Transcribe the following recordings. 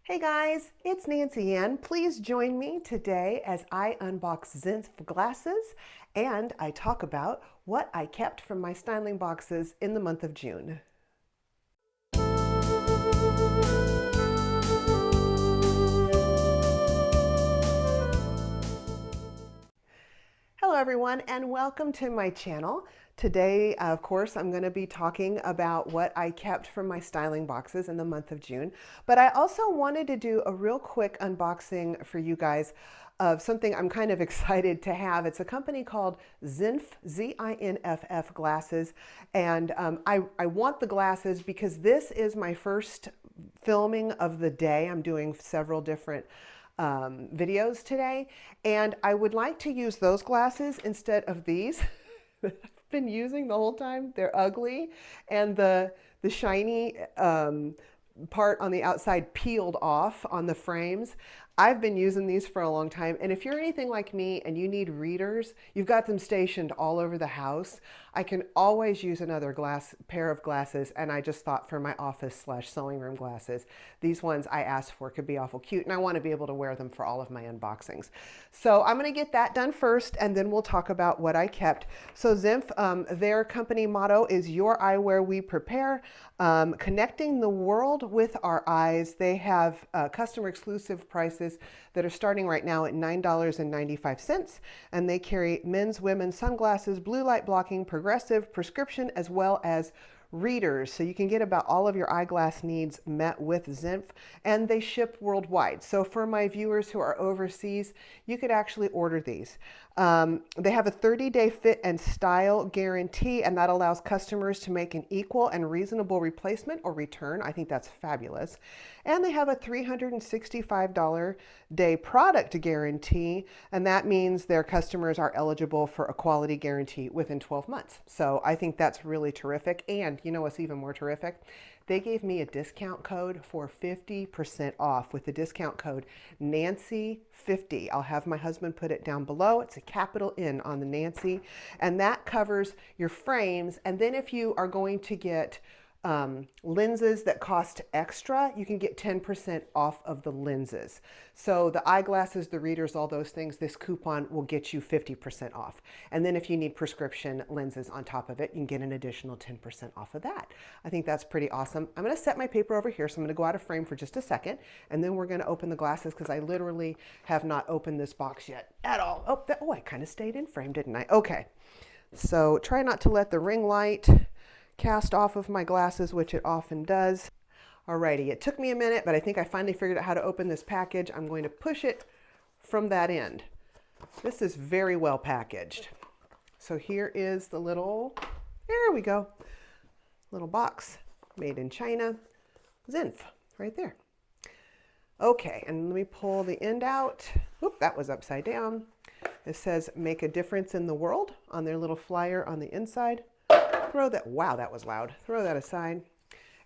Hey guys, it's Nancy Ann. Please join me today as I unbox Zinff glasses and I talk about what I kept from my styling boxes in the month of June. Hello everyone and welcome to my channel. Today, of course, I'm going to be talking about what I kept from my styling boxes in the month of June, but I also wanted to do a real quick unboxing for you guys of something I'm kind of excited to have. It's a company called Zinff, Z-I-N-F-F glasses, and I want the glasses because this is my first filming of the day. I'm doing several different videos today, and I would like to use those glasses instead of these that I've been using the whole time. They're ugly, and the shiny part on the outside peeled off on the frames. I've been using these for a long time, and if you're anything like me and you need readers, you've got them stationed all over the house, I can always use another pair of glasses, and I just thought for my office/sewing room glasses, these ones I asked for could be awful cute, and I want to be able to wear them for all of my unboxings. So I'm going to get that done first, and then we'll talk about what I kept. So Zinff, their company motto is "Your Eyewear We Prepare," connecting the world with our eyes. They have customer exclusive prices that are starting right now at $9.95, and they carry men's, women's sunglasses, blue light blocking, progressive, prescription, as well as readers. So you can get about all of your eyeglass needs met with Zinff, and they ship worldwide. So for my viewers who are overseas, you could actually order these. They have a 30-day fit and style guarantee, and that allows customers to make an equal and reasonable replacement or return. I think that's fabulous. And they have a $365 day product guarantee, and that means their customers are eligible for a quality guarantee within 12 months. So I think that's really terrific. And you know what's even more terrific? They gave me a discount code for 50% off with the discount code Nancy50. I'll have my husband put it down below. It's a capital N on the Nancy, and that covers your frames. And then if you are going to get lenses that cost extra, you can get 10% off of the lenses. So the eyeglasses, the readers, all those things, this coupon will get you 50% off. And then if you need prescription lenses on top of it, you can get an additional 10% off of that. I think that's pretty awesome. I'm going to set my paper over here, so I'm going to go out of frame for just a second, and then we're going to open the glasses because I literally have not opened this box yet at all. Oh, I kind of stayed in frame, didn't I? Okay. So try not to let the ring light cast off of my glasses, which it often does. Alrighty, it took me a minute, but I think I finally figured out how to open this package. I'm going to push it from that end. This is very well packaged. So here is the there we go, little box, made in China, Zinff, right there. Okay, and let me pull the end out. Oop, that was upside down. It says "Make a Difference in the World" on their little flyer on the inside. Wow, that was loud. Throw that aside.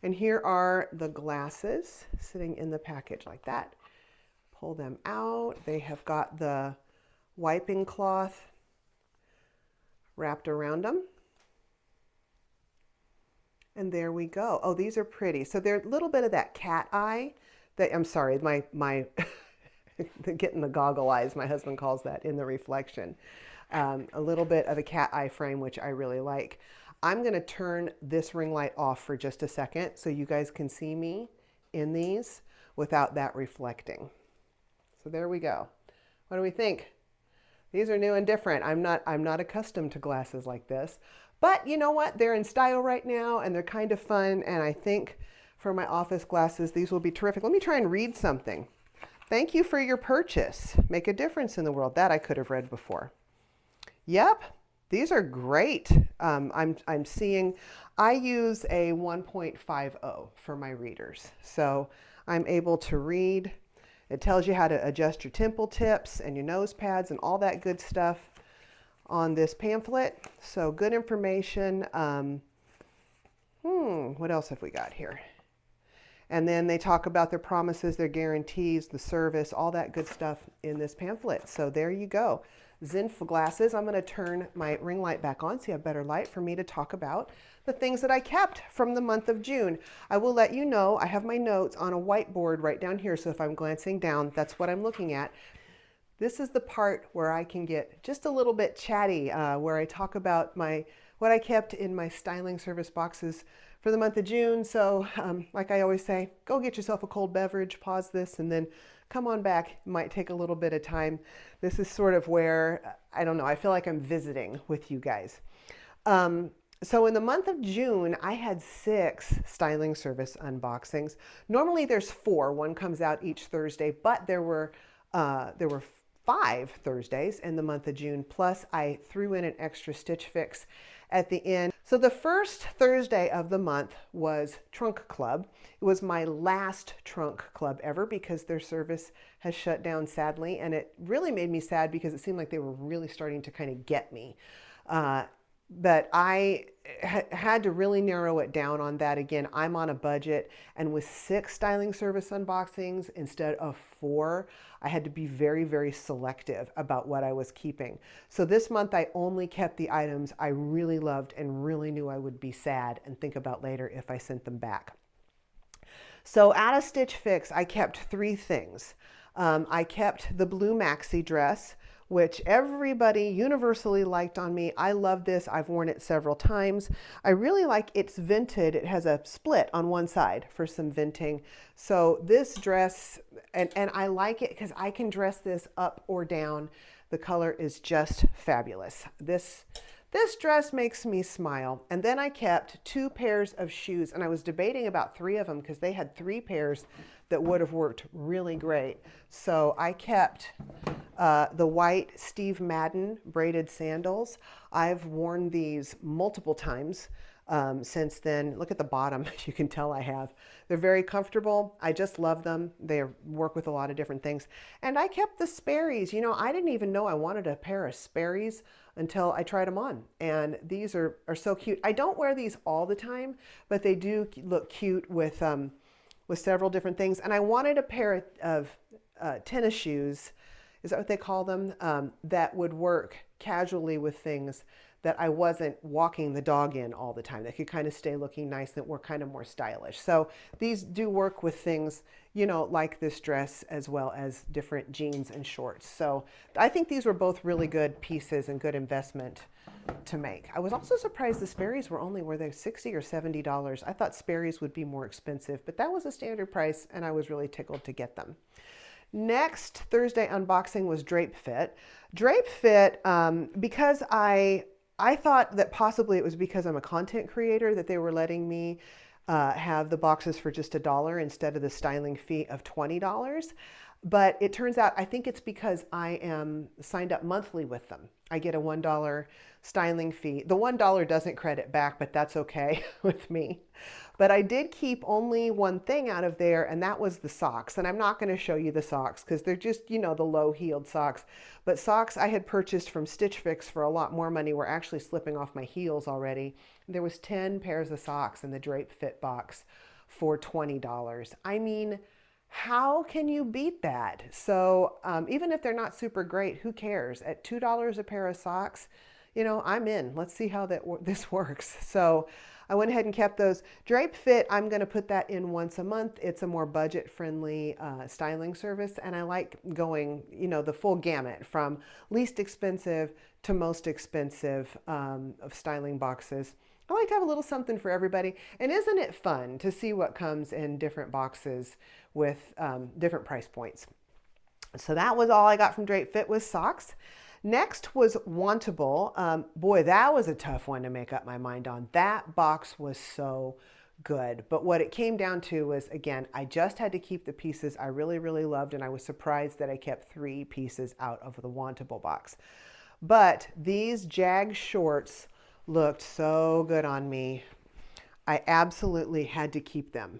And here are the glasses sitting in the package like that. Pull them out. They have got the wiping cloth wrapped around them. And there we go. Oh, these are pretty. So they're a little bit of that cat eye. I'm sorry, my getting the goggle eyes, my husband calls that, in the reflection. A little bit of a cat eye frame, which I really like. I'm going to turn this ring light off for just a second so you guys can see me in these without that reflecting. So there we go. What do we think? These are new and different. I'm not accustomed to glasses like this, but you know what? They're in style right now and they're kind of fun, and I think for my office glasses, these will be terrific. Let me try and read something. Thank you for your purchase. Make a difference in the world. That I could have read before. Yep. These are great. I'm seeing, I use a 1.50 for my readers. So I'm able to read. It tells you how to adjust your temple tips and your nose pads and all that good stuff on this pamphlet. So good information. What else have we got here? And then they talk about their promises, their guarantees, the service, all that good stuff in this pamphlet. So there you go. Zinff glasses. I'm going to turn my ring light back on so you have better light for me to talk about the things that I kept from the month of June. I will let you know I have my notes on a whiteboard right down here, so if I'm glancing down, that's what I'm looking at. This is the part where I can get just a little bit chatty, where I talk about what I kept in my styling service boxes for the month of June. So like I always say, go get yourself a cold beverage, pause this, and then come on back. It might take a little bit of time. This is sort of where, I don't know, I feel like I'm visiting with you guys. So in the month of June, I had 6 styling service unboxings. Normally there's 4. One comes out each Thursday, but there were 5 Thursdays in the month of June, plus I threw in an extra Stitch Fix at the end. So the first Thursday of the month was Trunk Club. It was my last Trunk Club ever because their service has shut down sadly, and it really made me sad because it seemed like they were really starting to kind of get me. But I had to really narrow it down on that. Again, I'm on a budget, and with 6 styling service unboxings instead of 4, I had to be very, very selective about what I was keeping. So this month I only kept the items I really loved and really knew I would be sad and think about later if I sent them back. So out of Stitch Fix, I kept 3 things. I kept the blue maxi dress, which everybody universally liked on me. I love this. I've worn it several times. I really like it's vented. It has a split on one side for some venting. So this dress, and I like it because I can dress this up or down. The color is just fabulous. This dress makes me smile. And then I kept 2 pairs of shoes, and I was debating about 3 of them because they had 3 pairs that would have worked really great. So I kept the white Steve Madden braided sandals. I've worn these multiple times since then. Look at the bottom. You can tell I have. They're very comfortable. I just love them. They work with a lot of different things. And I kept the Sperry's. You know, I didn't even know I wanted a pair of Sperry's until I tried them on. And these are so cute. I don't wear these all the time, but they do look cute with several different things. And I wanted a pair of tennis shoes, is that what they call them, that would work casually with things that I wasn't walking the dog in all the time. They could kind of stay looking nice, that were kind of more stylish. So these do work with things, you know, like this dress, as well as different jeans and shorts. So I think these were both really good pieces and good investment to make. I was also surprised the Sperry's were they $60 or $70? I thought Sperry's would be more expensive, but that was a standard price, and I was really tickled to get them. Next Thursday unboxing was Drape Fit. Drape Fit, because I thought that possibly it was because I'm a content creator that they were letting me have the boxes for just $1 instead of the styling fee of $20. But it turns out, I think it's because I am signed up monthly with them. I get a $1 styling fee. The $1 doesn't credit back, but that's okay with me. But I did keep only one thing out of there, and that was the socks. And I'm not going to show you the socks because they're just, you know, the low-heeled socks. But socks I had purchased from Stitch Fix for a lot more money were actually slipping off my heels already. There was 10 pairs of socks in the Drape Fit box for $20. I mean, how can you beat that? So even if they're not super great, who cares? At $2 a pair of socks, you know, I'm in. Let's see how this works. So I went ahead and kept those. Drape Fit, I'm going to put that in once a month. It's a more budget-friendly styling service, and I like going, you know, the full gamut from least expensive to most expensive of styling boxes. I like to have a little something for everybody. And isn't it fun to see what comes in different boxes with different price points? So that was all I got from Drape Fit, was socks. Next was Wantable. Boy, that was a tough one to make up my mind on. That box was so good. But what it came down to was, again, I just had to keep the pieces I really, really loved, and I was surprised that I kept 3 pieces out of the Wantable box. But these Jag shorts looked so good on me. I absolutely had to keep them.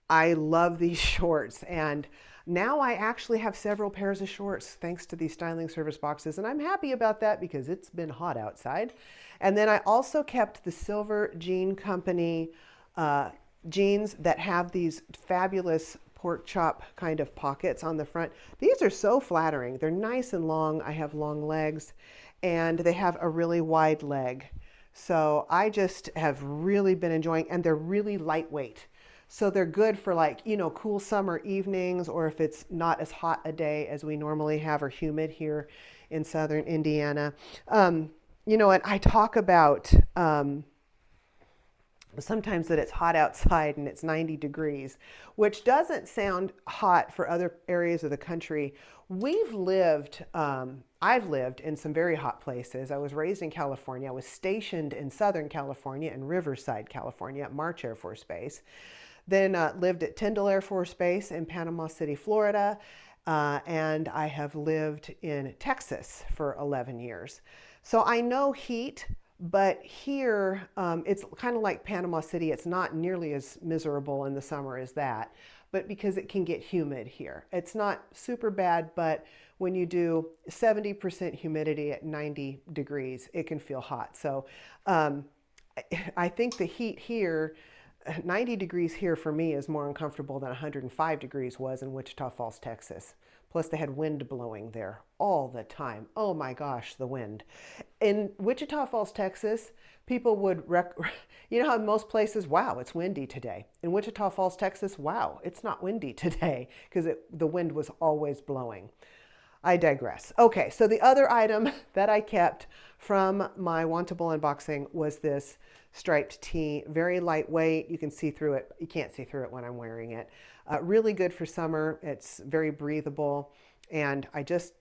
I love these shorts, and now I actually have several pairs of shorts thanks to these styling service boxes, and I'm happy about that because it's been hot outside. And then I also kept the Silver Jean Company jeans that have these fabulous pork chop kind of pockets on the front. These are so flattering. They're nice and long. I have long legs, and they have a really wide leg. So I just have really been enjoying, and they're really lightweight. So they're good for, like, you know, cool summer evenings, or if it's not as hot a day as we normally have or humid here in southern Indiana. You know, and I talk about sometimes that it's hot outside and it's 90 degrees, which doesn't sound hot for other areas of the country. I've lived in some very hot places. I was raised in California. I was stationed in Southern California in Riverside, California at March Air Force Base. Then lived at Tyndall Air Force Base in Panama City, Florida. And I have lived in Texas for 11 years. So I know heat, but here it's kind of like Panama City. It's not nearly as miserable in the summer as that, but because it can get humid here. It's not super bad, but when you do 70% humidity at 90 degrees, it can feel hot. So I think the heat here, 90 degrees here for me is more uncomfortable than 105 degrees was in Wichita Falls, Texas. Plus they had wind blowing there all the time. Oh my gosh, the wind. In Wichita Falls, Texas, people would, you know how in most places, wow, it's windy today. In Wichita Falls, Texas, wow, it's not windy today because the wind was always blowing. I digress. Okay, so the other item that I kept from my Wantable unboxing was this striped tee. Very lightweight. You can see through it. You can't see through it when I'm wearing it. Really good for summer. It's very breathable, and I just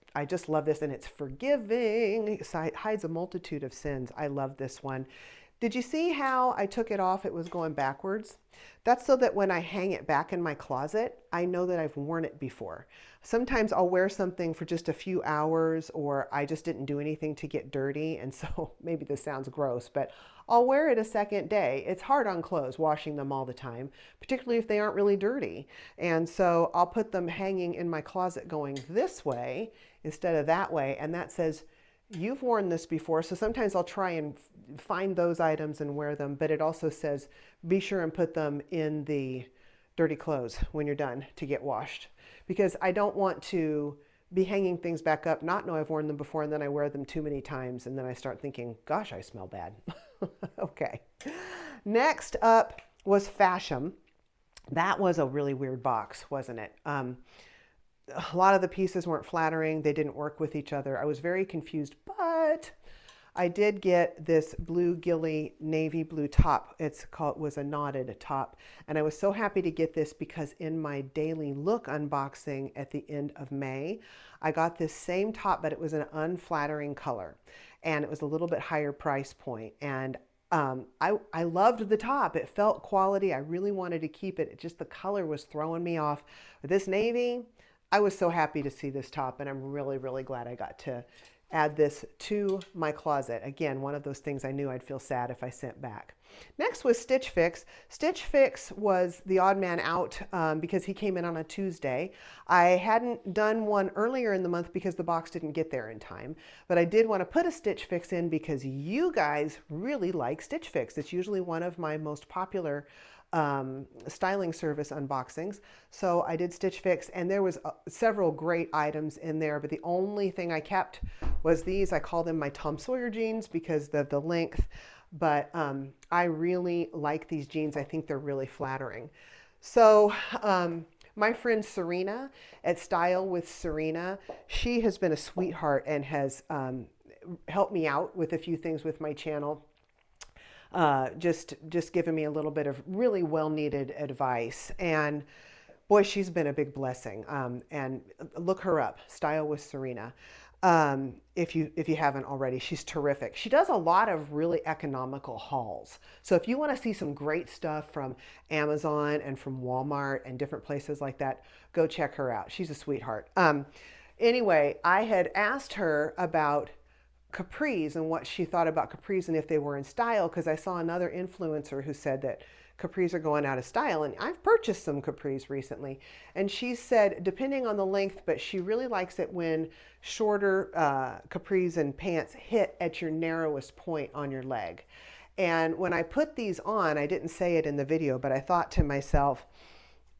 love this, and it's forgiving. It hides a multitude of sins. I love this one. Did you see how I took it off? It was going backwards. That's so that when I hang it back in my closet, I know that I've worn it before. Sometimes I'll wear something for just a few hours, or I just didn't do anything to get dirty. And so maybe this sounds gross, but I'll wear it a second day. It's hard on clothes, washing them all the time, particularly if they aren't really dirty. And so I'll put them hanging in my closet going this way instead of that way. And that says, you've worn this before. So sometimes I'll try and find those items and wear them, but it also says, be sure and put them in the dirty clothes when you're done to get washed, because I don't want to be hanging things back up, not know I've worn them before, and then I wear them too many times, and then I start thinking, gosh, I smell bad. Okay. Next up was Fashom. That was a really weird box, wasn't it? A lot of the pieces weren't flattering. They didn't work with each other. I was very confused, but I did get this blue ghillie navy blue top. Was a knotted top. And I was so happy to get this because in my daily look unboxing at the end of May, I got this same top, but it was an unflattering color. And it was a little bit higher price point. And I loved the top. It felt quality. I really wanted to keep it. It just, the color was throwing me off. With this navy, I was so happy to see this top, and I'm really, really glad I got to add this to my closet. Again, one of those things I knew I'd feel sad if I sent back. Next was Stitch Fix. Stitch Fix was the odd man out because he came in on a Tuesday. I hadn't done one earlier in the month because the box didn't get there in time, but I did want to put a Stitch Fix in because you guys really like Stitch Fix. It's usually one of my most popular styling service unboxings. So I did Stitch Fix, and there was several great items in there, but the only thing I kept was these. I call them my Tom Sawyer jeans because of the length, but I really like these jeans. I think they're really flattering. So my friend Serena at Style with Serena, she has been a sweetheart and has helped me out with a few things with my channel. Just giving me a little bit of really well-needed advice, and boy, she's been a big blessing. And look her up, Style with Serena, if you haven't already. She's terrific. She does a lot of really economical hauls. So if you want to see some great stuff from Amazon and from Walmart and different places like that, go check her out. She's a sweetheart. Anyway, I had asked her about capris and what she thought about capris and if they were in style, because I saw another influencer who said that capris are going out of style, and I've purchased some capris recently, and she said depending on the length, but she really likes it when shorter capris and pants hit at your narrowest point on your leg. And when I put these on, I didn't say it in the video, but I thought to myself,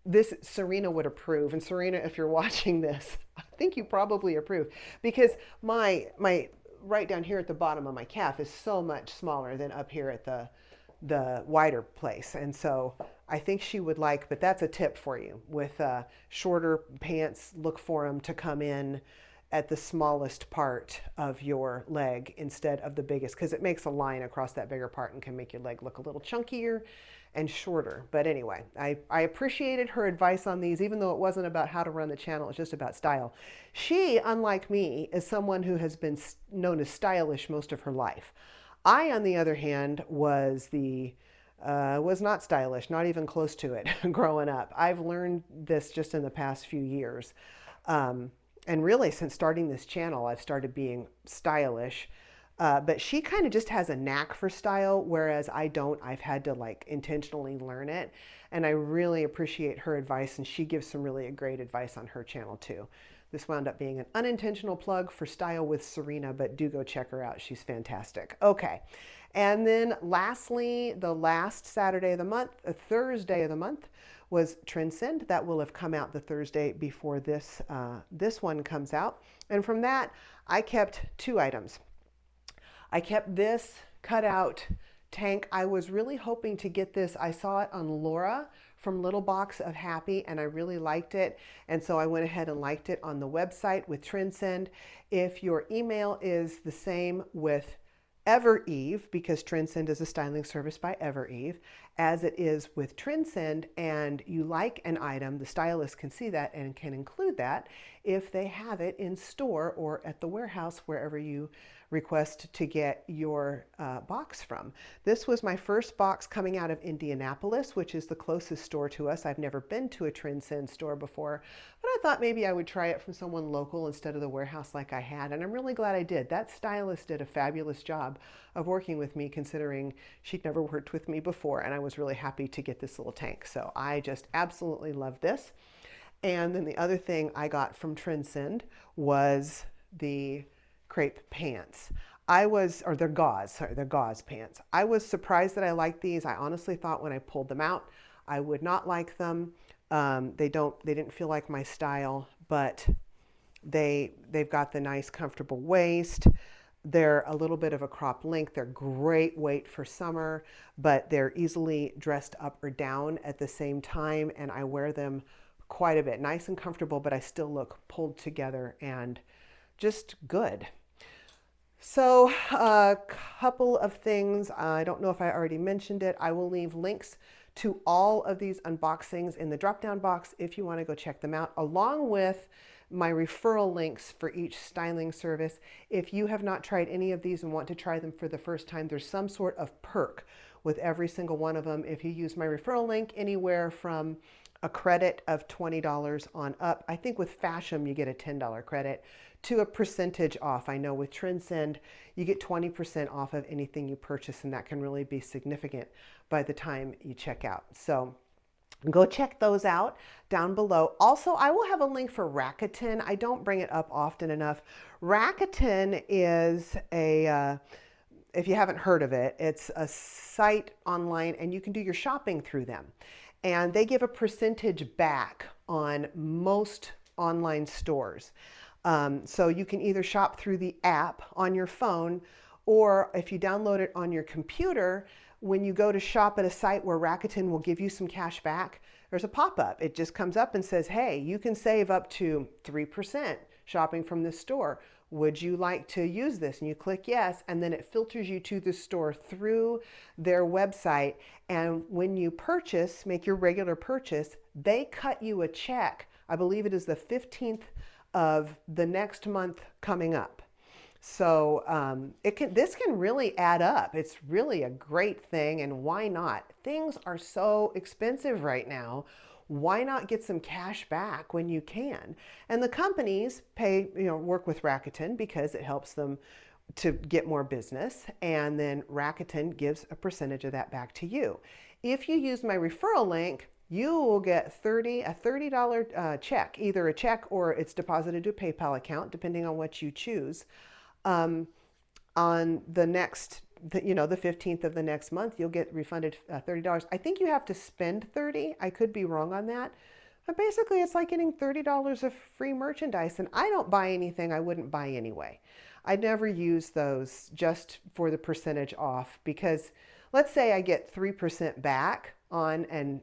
this Serena would approve. And Serena, if you're watching this, I think you probably approve, because my right down here at the bottom of my calf is so much smaller than up here at the wider place. And so I think she would like, but that's a tip for you. With shorter pants, look for them to come in at the smallest part of your leg instead of the biggest, because it makes a line across that bigger part and can make your leg look a little chunkier and shorter. But anyway, I appreciated her advice on these, even though it wasn't about how to run the channel, it's just about style. She, unlike me, is someone who has been known as stylish most of her life. I, on the other hand, was not stylish, not even close to it growing up. I've learned this just in the past few years. And really, since starting this channel, I've started being stylish. But she kind of just has a knack for style, whereas I don't. I've had to like intentionally learn it. And I really appreciate her advice, and she gives some really great advice on her channel too. This wound up being an unintentional plug for Style with Serena, but do go check her out. She's fantastic. Okay. And then lastly, the last Saturday of the month, Thursday of the month, was Trendsend. That will have come out the Thursday before this one comes out. And from that, I kept 2 items. I kept this cutout tank. I was really hoping to get this. I saw it on Laura from Little Box of Happy, and I really liked it. And so I went ahead and liked it on the website with Trendsend. If your email is the same with Evereve, because Trendsend is a styling service by Evereve, as it is with Trendsend, and you like an item, the stylist can see that and can include that if they have it in store or at the warehouse, wherever you request to get your box from. This was my first box coming out of Indianapolis, which is the closest store to us. I've never been to a Trendsend store before, but I thought maybe I would try it from someone local instead of the warehouse like I had, and I'm really glad I did. That stylist did a fabulous job of working with me, considering she'd never worked with me before, and I was really happy to get this little tank. So I just absolutely love this. And then the other thing I got from Trendsend was the crepe pants. They're gauze pants. I was surprised that I liked these. I honestly thought when I pulled them out, I would not like them. They didn't feel like my style, but they've got the nice comfortable waist. They're a little bit of a crop length. They're great weight for summer, but they're easily dressed up or down at the same time, and I wear them quite a bit. Nice and comfortable, but I still look pulled together and just good. So a couple of things. I don't know if I already mentioned it. I will leave links to all of these unboxings in the drop-down box if you want to go check them out, along with my referral links for each styling service. If you have not tried any of these and want to try them for the first time, there's some sort of perk with every single one of them. If you use my referral link, anywhere from a credit of $20 on up. I think with Fashom you get a $10 credit, to a percentage off. I know with Trendsend you get 20% off of anything you purchase, and that can really be significant by the time you check out. So go check those out down below. Also, I will have a link for Rakuten. I don't bring it up often enough. Rakuten is if you haven't heard of it, it's a site online and you can do your shopping through them. And they give a percentage back on most online stores. So you can either shop through the app on your phone, or if you download it on your computer, when you go to shop at a site where Rakuten will give you some cash back, there's a pop-up. It just comes up and says, hey, you can save up to 3% shopping from this store. Would you like to use this? And you click yes, and then it filters you to the store through their website. And when you purchase, make your regular purchase, they cut you a check. I believe it is the 15th of the next month coming up. So this can really add up. It's really a great thing, and why not? Things are so expensive right now. Why not get some cash back when you can? And the companies work with Rakuten because it helps them to get more business, and then Rakuten gives a percentage of that back to you. If you use my referral link, you will get a $30 check, either a check or it's deposited to a PayPal account, depending on what you choose, on the next you know, the 15th of the next month, you'll get refunded $30. I think you have to spend 30. I could be wrong on that. But basically, it's like getting $30 of free merchandise. And I don't buy anything I wouldn't buy anyway. I never use those just for the percentage off, because let's say I get 3% back on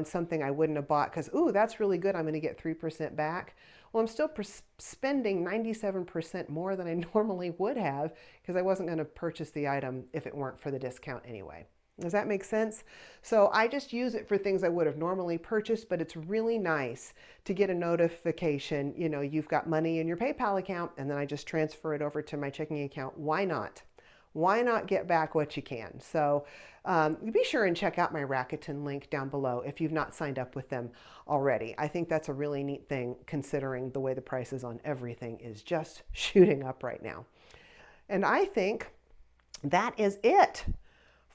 something I wouldn't have bought because, ooh, that's really good, I'm going to get 3% back. Well, I'm still spending 97% more than I normally would have because I wasn't going to purchase the item if it weren't for the discount anyway. Does that make sense? So I just use it for things I would have normally purchased, but it's really nice to get a notification, you know, you've got money in your PayPal account, and then I just transfer it over to my checking account. Why not? Why not get back what you can? So be sure and check out my Rakuten link down below if you've not signed up with them already. I think that's a really neat thing considering the way the prices on everything is just shooting up right now. And I think that is it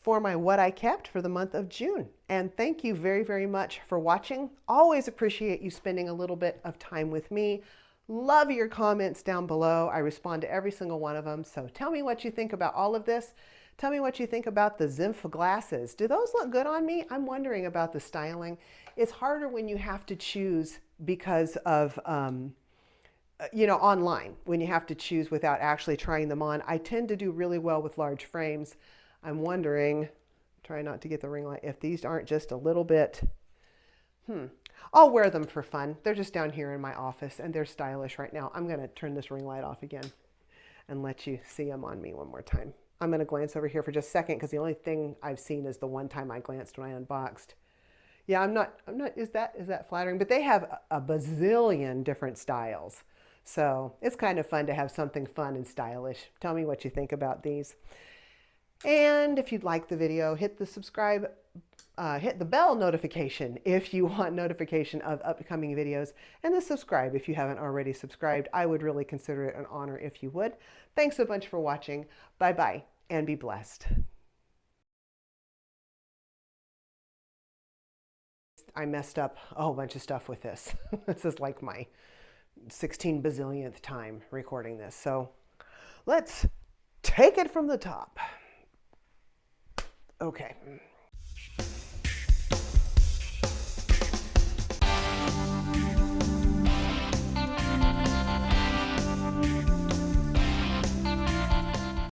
for my What I Kept for the month of June. And thank you very, very much for watching. Always appreciate you spending a little bit of time with me. Love your comments down below. I respond to every single one of them. So tell me what you think about all of this. Tell me what you think about the Zinff glasses. Do those look good on me? I'm wondering about the styling. It's harder when you have to choose because of, you know, online, when you have to choose without actually trying them on. I tend to do really well with large frames. I'm wondering, try not to get the ring light, if these aren't just a little bit, I'll wear them for fun. They're just down here in my office and they're stylish right now. I'm going to turn this ring light off again and let you see them on me one more time. I'm going to glance over here for just a second because the only thing I've seen is the one time I glanced when I unboxed. Yeah, I'm not, is that flattering? But they have a bazillion different styles. So it's kind of fun to have something fun and stylish. Tell me what you think about these. And if you'd like the video, hit the subscribe, hit the bell notification if you want notification of upcoming videos, and the subscribe if you haven't already subscribed. I would really consider it an honor if you would. Thanks so much for watching. Bye-bye, and be blessed. I messed up a whole bunch of stuff with this. This is like my 16 bazillionth time recording this. So let's take it from the top. Okay.